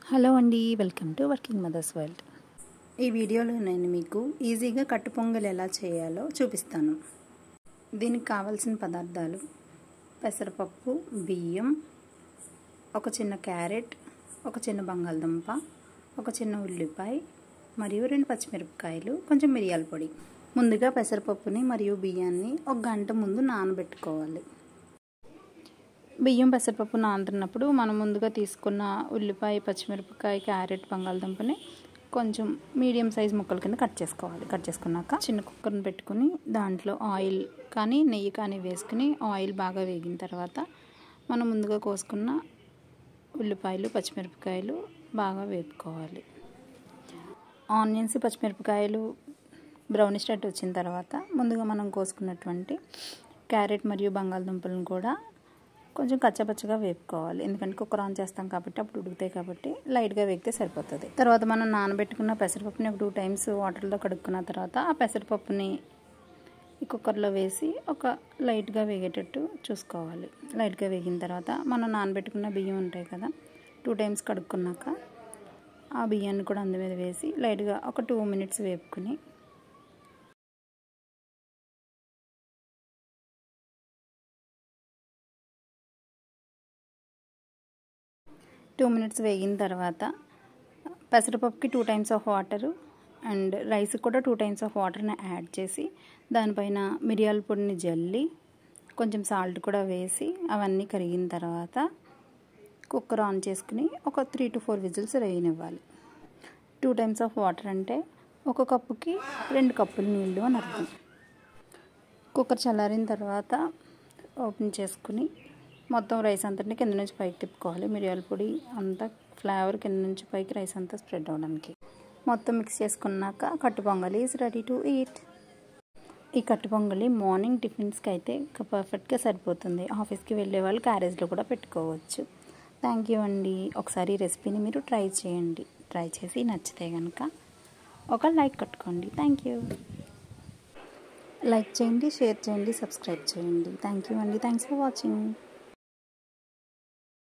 Hello అండి, welcome to working mothers world. ఈ వీడియోలో నేను మీకు ఈజీగా కట్టు పొంగల్ ఎలా చేయాలో చూపిస్తాను. దీనికి కావాల్సిన పదార్థాలు: పెసరపప్పు, బియ్యం, ఒక చిన్న క్యారెట్, ఒక చిన్న బంగాళదుంప, ఒక చిన్న ఉల్లిపాయ మరియు 2 పచ్చిమిరపకాయలు, కొంచెం మిరియాల పొడి. ముందుగా పెసరపప్పుని మరియు బియ్యాన్ని ఒక గంట ముందు నానబెట్టుకోవాలి. బియ్యం పెసరపప్పు నానుతున్నప్పుడు మనం ముందుగా తీసుకున్న ఉల్లిపాయ, పచ్చిమిరపకాయ, క్యారెట్, బంగాళదుంపని కొంచెం మీడియం సైజ్ ముక్కల కింద కట్ చేసుకోవాలి. కట్ చేసుకున్నాక చిన్న కుక్కర్ని పెట్టుకుని దాంట్లో ఆయిల్ కానీ నెయ్యి కానీ వేసుకుని ఆయిల్ బాగా వేగిన తర్వాత మనం ముందుగా కోసుకున్న ఉల్లిపాయలు, పచ్చిమిరపకాయలు బాగా వేపుకోవాలి. ఆనియన్స్, పచ్చిమిరపకాయలు బ్రౌనిష్ రెడ్ వచ్చిన తర్వాత ముందుగా మనం కోసుకున్నటువంటి క్యారెట్ మరియు బంగాళదుంపలను కూడా కొంచెం కచ్చపచ్చగా వేపుకోవాలి. ఎందుకంటే కుక్కర్ ఆన్ చేస్తాం కాబట్టి అప్పుడు ఉడుకుతాయి కాబట్టి లైట్గా వేగితే సరిపోతుంది. తర్వాత మనం నానబెట్టుకున్న పెసరపప్పుని ఒక 2 టైమ్స్ వాటర్లో కడుక్కున్న తర్వాత ఆ పెసరపప్పుని ఈ కుక్కర్లో వేసి ఒక లైట్గా వేగేటట్టు చూసుకోవాలి. లైట్గా వేగిన తర్వాత మనం నానబెట్టుకున్న బియ్యం ఉంటాయి కదా, 2 టైమ్స్ కడుక్కున్నాక ఆ బియ్యాన్ని కూడా అందు మీద వేసి లైట్గా ఒక 2 మినిట్స్ వేపుకుని 2 మినిట్స్ వేగిన తర్వాత పెసరపప్పుకి 2 టైమ్స్ ఆఫ్ వాటర్ అండ్ రైస్కి కూడా 2 టైమ్స్ ఆఫ్ వాటర్ని యాడ్ చేసి దానిపైన మిరియాల పొడిని జల్లి కొంచెం సాల్ట్ కూడా వేసి అవన్నీ కరిగిన తర్వాత కుక్కర్ ఆన్ చేసుకుని ఒక 3 to 4 విజిల్స్ వేయనివ్వాలి. 2 టైమ్స్ ఆఫ్ వాటర్ అంటే ఒక కప్పుకి 2 కప్పులు నీళ్ళు అని అర్థం. కుక్కర్ చల్లారిన తర్వాత ఓపెన్ చేసుకుని మొత్తం రైస్ అంతటిని కింద నుంచి పైకి తిప్పుకోవాలి. మిరియాల పొడి అంతా ఫ్లేవర్ కింద నుంచి పైకి రైస్ అంతా స్ప్రెడ్ అవ్వడానికి. మొత్తం మిక్స్ చేసుకున్నాక కట్టు పొంగలి ఈజ్ రెడీ టు ఈట్. ఈ కట్టు పొంగలి మార్నింగ్ టిఫిన్స్కి అయితే పర్ఫెక్ట్గా సరిపోతుంది. ఆఫీస్కి వెళ్ళే వాళ్ళు క్యారేజ్లో కూడా పెట్టుకోవచ్చు. థ్యాంక్ యూ అండి. ఒకసారి ఈ రెసిపీని మీరు ట్రై చేయండి. ట్రై చేసి నచ్చితే కనుక ఒక లైక్ కొట్టుకోండి. Thank you. లైక్ చేయండి, షేర్ చేయండి, సబ్స్క్రైబ్ చేయండి. థ్యాంక్ యూ అండి. Thanks for watching.